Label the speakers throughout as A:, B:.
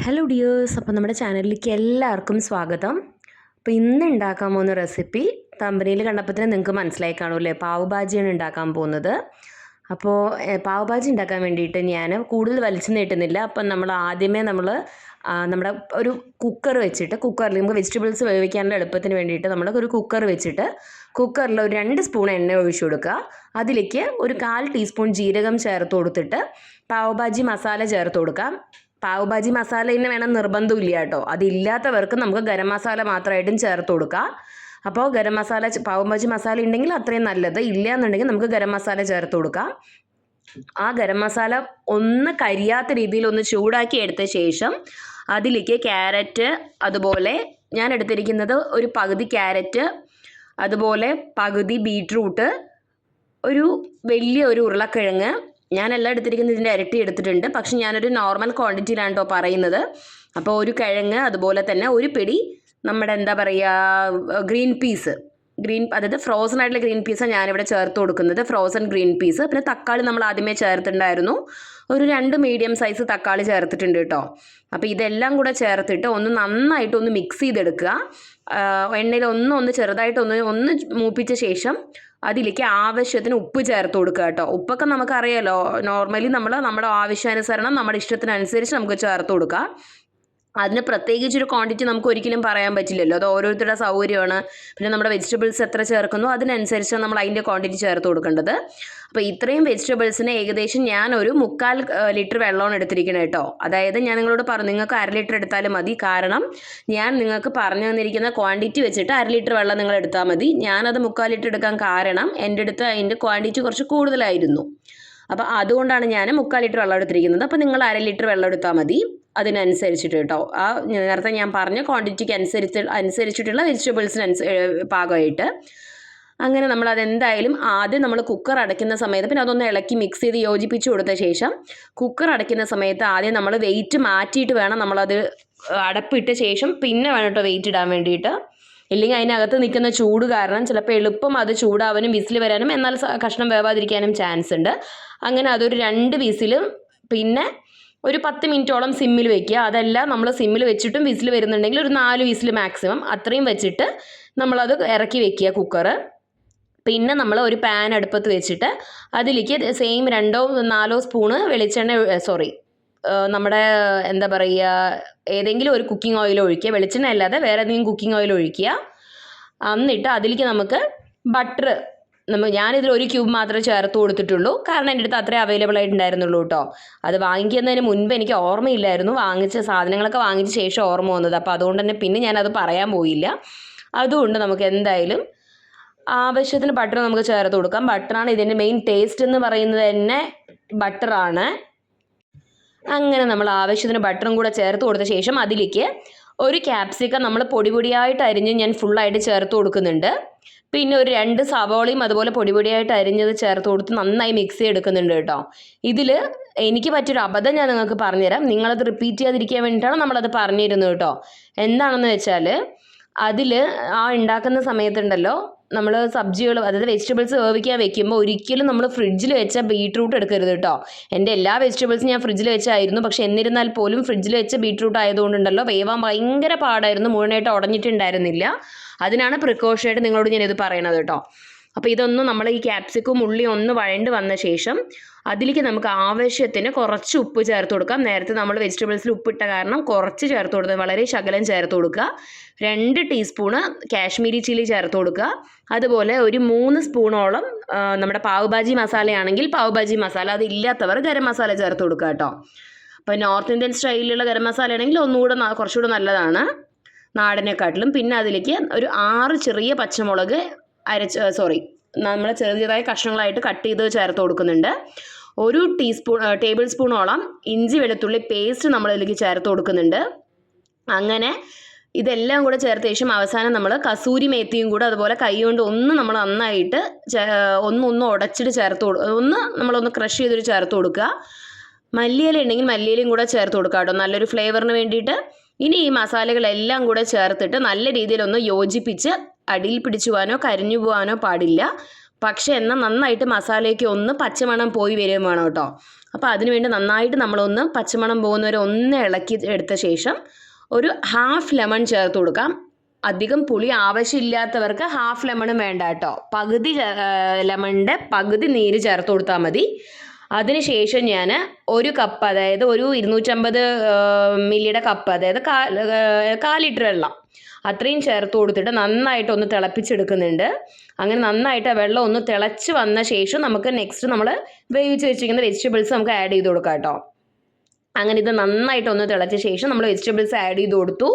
A: Hello dears, അപ്പോൾ നമ്മുടെ ചാനലിലേക്ക് എല്ലാവർക്കും സ്വാഗതം. അപ്പോൾ ഇന്ന് ഉണ്ടാക്കാൻ പോകുന്ന റെസിപ്പി തമ്പനിയിൽ കണ്ടപ്പോൾ തന്നെ നിങ്ങൾക്ക് മനസ്സിലായി കാണുമല്ലേ, പാവ് ഭാജിയാണ് ഉണ്ടാക്കാൻ പോകുന്നത്. അപ്പോൾ പാവ് ഭാജി ഉണ്ടാക്കാൻ വേണ്ടിയിട്ട് ഞാൻ കൂടുതൽ വലിച്ചു നീട്ടുന്നില്ല. അപ്പം നമ്മൾ ആദ്യമേ നമ്മുടെ ഒരു കുക്കർ വെച്ചിട്ട്, കുക്കറിൽ നമുക്ക് വെജിറ്റബിൾസ് വേവിക്കാനുള്ള എളുപ്പത്തിന് വേണ്ടിയിട്ട് നമ്മൾ ഒരു കുക്കർ വെച്ചിട്ട് കുക്കറിൽ ഒരു 2 സ്പൂൺ എണ്ണ ഒഴിച്ചു കൊടുക്കുക. അതിലേക്ക് ഒരു 1/4 ടീസ്പൂൺ ജീരകം ചേർത്ത് കൊടുത്തിട്ട് പാവ് ഭാജി മസാല ചേർത്ത് കൊടുക്കാം. പാവ് ഭാജി മസാല തന്നെ വേണം നിർബന്ധമില്ല കേട്ടോ. അതില്ലാത്തവർക്ക് നമുക്ക് ഗരം മസാല മാത്രമായിട്ടും ചേർത്ത് കൊടുക്കാം. അപ്പോൾ ഗരം മസാല, പാവ് ഭാജി മസാല ഉണ്ടെങ്കിൽ അത്രയും നല്ലത്. ഇല്ല എന്നുണ്ടെങ്കിൽ നമുക്ക് ഗരം മസാല ചേർത്ത് കൊടുക്കാം. ആ ഗരം മസാല ഒന്ന് കരിയാത്ത രീതിയിൽ ഒന്ന് ചൂടാക്കി എടുത്ത ശേഷം അതിലേക്ക് ക്യാരറ്റ്, അതുപോലെ ഞാൻ എടുത്തിരിക്കുന്നത് ഒരു പകുതി ക്യാരറ്റ്, അതുപോലെ പകുതി ബീട്രൂട്ട്, ഒരു വലിയ ഒരു ഉരുളക്കിഴങ്ങ്, ഞാനെല്ലാം എടുത്തിരിക്കുന്നത് ഇതിൻ്റെ ഇരട്ടി എടുത്തിട്ടുണ്ട്. പക്ഷെ ഞാനൊരു നോർമൽ ക്വാണ്ടിറ്റിയിലാണ് കേട്ടോ പറയുന്നത്. അപ്പോൾ ഒരു കിഴങ്ങ്, അതുപോലെ തന്നെ ഒരു പിടി നമ്മുടെ എന്താ പറയുക ഗ്രീൻ പീസ്, അതായത് ഫ്രോസൺ ആയിട്ടുള്ള ഗ്രീൻ പീസാണ് ഞാനിവിടെ ചേർത്ത് കൊടുക്കുന്നത്, ഫ്രോസൺ ഗ്രീൻ പീസ്. പിന്നെ തക്കാളി നമ്മൾ ആദ്യമേ ചേർത്തിട്ടുണ്ടായിരുന്നു, ഒരു 2 മീഡിയം സൈസ് തക്കാളി ചേർത്തിട്ടുണ്ട് കേട്ടോ. അപ്പോൾ ഇതെല്ലാം കൂടെ ചേർത്തിട്ട് ഒന്ന് നന്നായിട്ടൊന്ന് മിക്സ് ചെയ്തെടുക്കുക. എണ്ണയിൽ ഒന്ന് ചെറുതായിട്ട് ഒന്ന് മൂപ്പിച്ച ശേഷം അതിലേക്ക് ആവശ്യത്തിന് ഉപ്പ് ചേർത്ത് കൊടുക്കുക കേട്ടോ. ഉപ്പൊക്കെ നമുക്കറിയാലോ, നോർമലി നമ്മുടെ ആവശ്യാനുസരണം നമ്മുടെ ഇഷ്ടത്തിനനുസരിച്ച് നമുക്ക് ചേർത്ത് കൊടുക്കുക. അതിന് പ്രത്യേകിച്ചൊരു ക്വാണ്ടിറ്റി നമുക്ക് ഒരിക്കലും പറയാൻ പറ്റില്ലല്ലോ, അത് ഓരോരുത്തരുടെ സൗകര്യമാണ്. പിന്നെ നമ്മുടെ വെജിറ്റബിൾസ് എത്ര ചേർക്കുന്നു അതിനനുസരിച്ചാണ് നമ്മൾ അതിൻ്റെ ക്വാണ്ടിറ്റി ചേർത്ത് കൊടുക്കേണ്ടത്. അപ്പോൾ ഇത്രയും വെജിറ്റബിൾസിന് ഏകദേശം ഞാൻ ഒരു 3/4 ലിറ്റർ വെള്ളമാണ് എടുത്തിരിക്കുന്നത് കേട്ടോ. അതായത് ഞാൻ നിങ്ങളോട് പറഞ്ഞു, നിങ്ങൾക്ക് 1/2 ലിറ്റർ എടുത്താലും മതി. കാരണം ഞാൻ നിങ്ങൾക്ക് പറഞ്ഞു തന്നിരിക്കുന്ന ക്വാണ്ടിറ്റി വെച്ചിട്ട് 1/2 ലിറ്റർ വെള്ളം നിങ്ങൾ എടുത്താൽ മതി. ഞാനത് 3/4 ലിറ്റർ എടുക്കാൻ കാരണം എൻ്റെ അടുത്ത് അതിൻ്റെ ക്വാണ്ടിറ്റി കുറച്ച് കൂടുതലായിരുന്നു. അപ്പോൾ അതുകൊണ്ടാണ് ഞാൻ 3/4 ലിറ്റർ വെള്ളം എടുത്തിരിക്കുന്നത്. അപ്പോൾ നിങ്ങൾ 1/2 ലിറ്റർ വെള്ളം എടുത്താൽ മതി അതിനനുസരിച്ചിട്ട് കേട്ടോ. ആ നേരത്തെ ഞാൻ പറഞ്ഞ ക്വാണ്ടിറ്റിക്ക് അനുസരിച്ചിട്ടുള്ള വെജിറ്റബിൾസിന് പാകമായിട്ട്. അങ്ങനെ നമ്മൾ അതെന്തായാലും ആദ്യം നമ്മൾ കുക്കർ അടയ്ക്കുന്ന സമയത്ത്, പിന്നെ അതൊന്ന് ഇളക്കി മിക്സ് ചെയ്ത് യോജിപ്പിച്ച് കൊടുത്ത ശേഷം കുക്കർ അടയ്ക്കുന്ന സമയത്ത് ആദ്യം നമ്മൾ വെയിറ്റ് മാറ്റിയിട്ട് വേണം നമ്മളത് അടപ്പിട്ട ശേഷം പിന്നെ വേണം കേട്ടോ വെയിറ്റ് ഇടാൻ വേണ്ടിയിട്ട്. ഇല്ലെങ്കിൽ അതിനകത്ത് നിൽക്കുന്ന ചൂട് കാരണം ചിലപ്പോൾ എളുപ്പം അത് ചൂടാവാനും വിസിൽ വരാനും എന്നാൽ കഷ്ണം വേവാതിരിക്കാനും ചാൻസ് ഉണ്ട്. അങ്ങനെ അതൊരു 2 വിസിലും പിന്നെ ഒരു 10 മിനിറ്റോളം സിമ്മിൽ വെക്കുക. അതല്ല നമ്മൾ സിമ്മിൽ വെച്ചിട്ടും വിസിൽ വരുന്നുണ്ടെങ്കിൽ ഒരു 4 വിസിൽ മാക്സിമം അത്രയും വെച്ചിട്ട് നമ്മളത് ഇറക്കി വെക്കുക കുക്കർ. പിന്നെ നമ്മൾ ഒരു പാൻ അടുപ്പത്ത് വെച്ചിട്ട് അതിലേക്ക് സെയിം 2-4 സ്പൂണ് നമ്മുടെ എന്താ പറയുക ഏതെങ്കിലും ഒരു കുക്കിംഗ് ഓയിൽ ഒഴിക്കുക. വെളിച്ചെണ്ണ അല്ലാതെ വേറെ ഏതെങ്കിലും കുക്കിംഗ് ഓയിൽ ഒഴിക്കുക. എന്നിട്ട് അതിലേക്ക് നമുക്ക് ബട്ടർ, ഞാനിതിൽ 1 ക്യൂബ് മാത്രമേ ചേർത്ത് കൊടുത്തിട്ടുള്ളൂ. കാരണം എൻ്റെ അടുത്ത് അത്രേ അവൈലബിൾ ആയിട്ടുണ്ടായിരുന്നുള്ളൂ കേട്ടോ. അത് വാങ്ങിക്കുന്നതിന് മുൻപ് എനിക്ക് ഓർമ്മയില്ലായിരുന്നു, സാധനങ്ങളൊക്കെ വാങ്ങിച്ച ശേഷം ഓർമ്മ വന്നത്. അപ്പോൾ അതുകൊണ്ട് തന്നെ പിന്നെ ഞാനത് പറയാൻ പോയില്ല. അതുകൊണ്ട് നമുക്ക് എന്തായാലും ആവശ്യത്തിന് ബട്ടർ നമുക്ക് ചേർത്ത് കൊടുക്കാം. ബട്ടറാണ് ഇതിൻ്റെ മെയിൻ ടേസ്റ്റ് എന്ന് പറയുന്നത് തന്നെ, ബട്ടറാണ്. അങ്ങനെ നമ്മൾ ആവശ്യത്തിന് ബട്ടറും കൂടെ ചേർത്ത് കൊടുത്ത ശേഷം അതിലേക്ക് ഒരു ക്യാപ്സിക്കം നമ്മൾ പൊടിയായിട്ട് അരിഞ്ഞ് ഞാൻ ഫുള്ളായിട്ട് ചേർത്ത് കൊടുക്കുന്നുണ്ട്. പിന്നെ ഒരു 2 സവോളയും അതുപോലെ പൊടിയായിട്ട് അരിഞ്ഞത് ചേർത്ത് കൊടുത്ത് നന്നായി മിക്സ് ചെയ്തെടുക്കുന്നുണ്ട് കേട്ടോ. ഇതിൽ എനിക്ക് പറ്റിയൊരു അബദ്ധം ഞാൻ നിങ്ങൾക്ക് പറഞ്ഞുതരാം. നിങ്ങളത് റിപ്പീറ്റ് ചെയ്യാതിരിക്കാൻ വേണ്ടിയിട്ടാണ് നമ്മളത് പറഞ്ഞിരുന്നത് കേട്ടോ. എന്താണെന്ന് വെച്ചാൽ അതിൽ ഉണ്ടാക്കുന്ന സമയത്തുണ്ടല്ലോ, നമ്മൾ സബ്ജികൾ അതായത് വെജിറ്റബിൾസ് വേവിക്കാൻ വെക്കുമ്പോൾ ഒരിക്കലും നമ്മൾ ഫ്രിഡ്ജിൽ വെച്ച ബീട്രൂട്ട് എടുക്കരുത് കേട്ടോ. എൻ്റെ എല്ലാ വെജിറ്റബിൾസും ഞാൻ ഫ്രിഡ്ജിൽ വെച്ചായിരുന്നു. പക്ഷെ എന്നിരുന്നാൽ പോലും ഫ്രിഡ്ജിൽ വെച്ച ബീട്രൂട്ട് ആയതുകൊണ്ടുണ്ടല്ലോ വേവാൻ ഭയങ്കര പാടായിരുന്നു, മുഴുവനായിട്ട് ഉടഞ്ഞിട്ടുണ്ടായിരുന്നില്ല. അതിനാണ് പ്രിക്കോഷനായിട്ട് നിങ്ങളോട് ഞാനിത് പറയണത് കേട്ടോ. അപ്പോൾ ഇതൊന്നും നമ്മൾ ഈ ക്യാപ്സിക്കും ഉള്ളി ഒന്ന് വഴണ്ട് വന്ന ശേഷം അതിലേക്ക് നമുക്ക് ആവശ്യത്തിന് കുറച്ച് ഉപ്പ് ചേർത്ത് കൊടുക്കാം. നേരത്തെ നമ്മൾ വെജിറ്റബിൾസിൽ ഉപ്പിട്ട കാരണം കുറച്ച് ചേർത്ത് കൊടുക്കുക, വളരെ ശകലം ചേർത്ത് കൊടുക്കുക. 2 ടീസ്പൂണ് കാശ്മീരി ചില്ലി ചേർത്ത് കൊടുക്കുക. അതുപോലെ ഒരു 3 സ്പൂണോളം നമ്മുടെ പാവ് ഭാജി മസാലയാണെങ്കിൽ പാവ് ഭാജി മസാല, അതില്ലാത്തവർ ഗരം മസാല ചേർത്ത് കൊടുക്കുക കേട്ടോ. അപ്പോൾ നോർത്ത് ഇന്ത്യൻ സ്റ്റൈലിലുള്ള ഗരം മസാല ആണെങ്കിൽ കുറച്ചുകൂടെ നല്ലതാണ് നാടനെക്കാട്ടിലും. പിന്നെ അതിലേക്ക് ഒരു 6 ചെറിയ പച്ചമുളക് നമ്മൾ ചെറിയതായ കഷ്ണങ്ങളായിട്ട് കട്ട് ചെയ്ത് ചേർത്ത് കൊടുക്കുന്നുണ്ട്. ഒരു ടേബിൾ സ്പൂണോളം ഇഞ്ചി വെളുത്തുള്ളി പേസ്റ്റ് നമ്മളതിലേക്ക് ചേർത്ത് കൊടുക്കുന്നുണ്ട്. അങ്ങനെ ഇതെല്ലാം കൂടെ ചേർത്ത ശേഷം അവസാനം നമ്മൾ കസൂരി മേത്തിയും കൂടെ അതുപോലെ കൈ കൊണ്ട് നമ്മൾ നന്നായിട്ട് ഒന്ന് ഉടച്ചിട്ട് നമ്മളൊന്ന് ക്രഷ് ചെയ്തിട്ട് ചേർത്ത് കൊടുക്കുക. മല്ലിയില ഉണ്ടെങ്കിൽ മല്ലിയിലയും കൂടെ ചേർത്ത് കൊടുക്കുക കേട്ടോ, നല്ലൊരു ഫ്ലേവറിന് വേണ്ടിയിട്ട്. ഇനി ഈ മസാലകളെല്ലാം കൂടെ ചേർത്തിട്ട് നല്ല രീതിയിലൊന്ന് യോജിപ്പിച്ച് അടിയിൽ പിടിച്ചു പോകാനോ കരിഞ്ഞു പോകാനോ പാടില്ല. പക്ഷേ എന്നാൽ നന്നായിട്ട് മസാലയ്ക്ക് ഒന്ന് പച്ചമണം പോയി വരികയും വേണം കേട്ടോ. അപ്പോൾ അതിനുവേണ്ടി നന്നായിട്ട് നമ്മളൊന്ന് പച്ചമണം പോകുന്നവരെ ഒന്ന് ഇളക്കി എടുത്ത ശേഷം ഒരു ഹാഫ് ലെമൺ ചേർത്ത് കൊടുക്കാം. അധികം പുളി ആവശ്യമില്ലാത്തവർക്ക് ഹാഫ് ലെമണും വേണ്ട കേട്ടോ. പകുതി ലെമണിൻ്റെ പകുതി നീര് ചേർത്ത് കൊടുത്താൽ മതി. അതിനുശേഷം ഞാൻ ഒരു കപ്പ്, അതായത് ഒരു 250 മില്ലിയുടെ കപ്പ്, അതായത് 1/4 ലിറ്റർ വെള്ളം അത്രയും ചേർത്ത് കൊടുത്തിട്ട് നന്നായിട്ട് ഒന്ന് തിളപ്പിച്ചെടുക്കുന്നുണ്ട്. അങ്ങനെ നന്നായിട്ട് ആ വെള്ളം ഒന്ന് തിളച്ച് വന്ന ശേഷം നമുക്ക് നെക്സ്റ്റ് നമ്മൾ വേവിച്ച് വെച്ചിരിക്കുന്ന വെജിറ്റബിൾസ് നമുക്ക് ആഡ് ചെയ്ത് കൊടുക്കാം കേട്ടോ. അങ്ങനെ ഇത് നന്നായിട്ട് ഒന്ന് തിളച്ച ശേഷം നമ്മൾ വെജിറ്റബിൾസ് ആഡ് ചെയ്ത് കൊടുത്തു.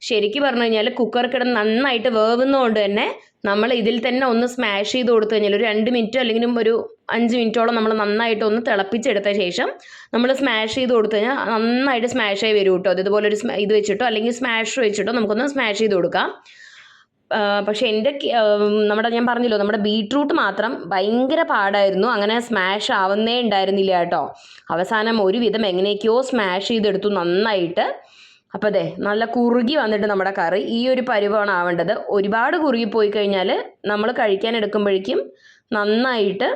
A: ശരിക്കും പറഞ്ഞു കഴിഞ്ഞാൽ കുക്കർ കിടന്ന് നന്നായിട്ട് വേവുന്നതുകൊണ്ട് തന്നെ നമ്മൾ ഇതിൽ തന്നെ ഒന്ന് സ്മാഷ് ചെയ്ത് കൊടുത്തു കഴിഞ്ഞാൽ ഒരു 2 മിനിറ്റോ അല്ലെങ്കിൽ ഒരു 5 മിനിറ്റോളം നമ്മൾ നന്നായിട്ട് ഒന്ന് തിളപ്പിച്ചെടുത്ത ശേഷം നമ്മൾ സ്മാഷ് ചെയ്ത് കൊടുത്തു കഴിഞ്ഞാൽ നന്നായിട്ട് സ്മാഷ് ആയി വരും കേട്ടോ. അത് ഇതുപോലെ ഒരു ഇത് വെച്ചിട്ടോ അല്ലെങ്കിൽ സ്മാഷർ വെച്ചിട്ടോ നമുക്കൊന്ന് സ്മാഷ് ചെയ്ത് കൊടുക്കാം. പക്ഷേ ഞാൻ പറഞ്ഞല്ലോ, നമ്മുടെ ബീട്രൂട്ട് മാത്രം ഭയങ്കര പാടായിരുന്നു, അങ്ങനെ സ്മാഷ് ആവുന്നേ ഉണ്ടായിരുന്നില്ല കേട്ടോ. അവസാനം ഒരുവിധം എങ്ങനെയൊക്കെയോ സ്മാഷ് ചെയ്തെടുത്തു നന്നായിട്ട്. അപ്പോൾ അതെ, നല്ല കുറുകി വന്നിട്ട് നമ്മുടെ കറി ഈ ഒരു പരുവമാണ് ആവേണ്ടത്. ഒരുപാട് കുറുകി പോയി കഴിഞ്ഞാൽ നമ്മൾ കഴിക്കാൻ എടുക്കുമ്പോഴേക്കും നന്നായിട്ട്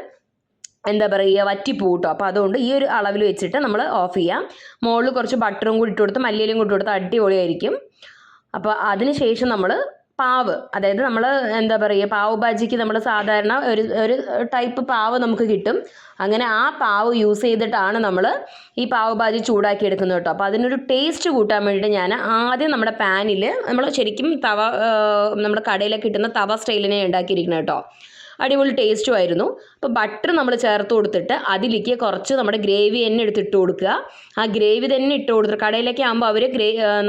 A: എന്താ പറയുക വറ്റിപ്പോവും കേട്ടോ. അപ്പോൾ അതുകൊണ്ട് ഈ ഒരു അളവിൽ വെച്ചിട്ട് നമ്മൾ ഓഫ് ചെയ്യാം. മുകളിൽ കുറച്ച് ബട്ടറും കൂടി ഇട്ട് കൊടുത്ത് മല്ലിയിലും കൂടി കൊടുത്ത് അടിപൊളിയായിരിക്കും. അപ്പോൾ അതിന് ശേഷം നമ്മൾ പാവ്, അതായത് നമ്മൾ എന്താ പറയുക പാവ് ഭാജിക്ക് നമ്മൾ സാധാരണ ഒരു ടൈപ്പ് പാവ് നമുക്ക് കിട്ടും. അങ്ങനെ ആ പാവ് യൂസ് ചെയ്തിട്ടാണ് നമ്മൾ ഈ പാവ് ഭാജി ചൂടാക്കി എടുക്കുന്നത് കേട്ടോ. അപ്പോൾ അതിനൊരു ടേസ്റ്റ് കൂട്ടാൻ വേണ്ടിയിട്ട് ഞാൻ ആദ്യം നമ്മുടെ പാനിൽ നമ്മൾ ശരിക്കും നമ്മുടെ കടയിലൊക്കെ കിട്ടുന്ന തവ സ്റ്റൈലിനെ ഉണ്ടാക്കിയിരിക്കുന്നത് കേട്ടോ. അടിപൊളി ടേസ്റ്റും ആയിരുന്നു. അപ്പോൾ ബട്ടർ നമ്മൾ ചേർത്ത് കൊടുത്തിട്ട് അതിലേക്ക് കുറച്ച് നമ്മുടെ ഗ്രേവി തന്നെ എടുത്തിട്ട് കൊടുക്കുക. ആ ഗ്രേവി തന്നെ ഇട്ട് കൊടുത്തിട്ട് കടയിലൊക്കെ ആകുമ്പോൾ അവർ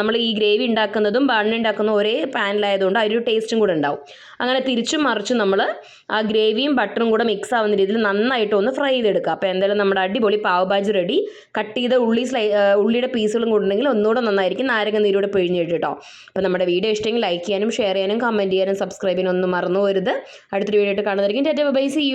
A: നമ്മൾ ഈ ഗ്രേവി ഉണ്ടാക്കുന്നതും ബണ്ണ് ഉണ്ടാക്കുന്നതും ഒരേ പാനിലായതുകൊണ്ട് അതിൻ്റെ ടേസ്റ്റും കൂടെ ഉണ്ടാവും. അങ്ങനെ തിരിച്ചും മറിച്ചും നമ്മൾ ആ ഗ്രേവിയും ബട്ടറും കൂടെ മിക്സ് ആവുന്ന രീതിയിൽ നന്നായിട്ട് ഒന്ന് ഫ്രൈ ചെയ്തെടുക്കുക. അപ്പോൾ എന്തായാലും നമ്മുടെ അടിപൊളി പാവ് ഭാജി റെഡി. കട്ട് ചെയ്ത ഉള്ളിയുടെ പീസുകളും കൂടെ ഉണ്ടെങ്കിൽ ഒന്നുകൂടെ നന്നായിരിക്കും, നാരങ്ങ നീരോടെ പിഴിഞ്ഞിട്ട് കേട്ടോ. അപ്പോൾ നമ്മുടെ വീഡിയോ ഇഷ്ടമെങ്കിൽ ലൈക്ക് ചെയ്യാനും ഷെയർ ചെയ്യാനും കമൻറ്റ് ചെയ്യാനും സബ്സ്ക്രൈബ് ചെയ്യാനും ഒന്നും മറന്നു പോരുത്. അടുത്തൊരു വീഡിയോ ആയിട്ട് കാണുന്നതായിരിക്കും. Tata bye, see U.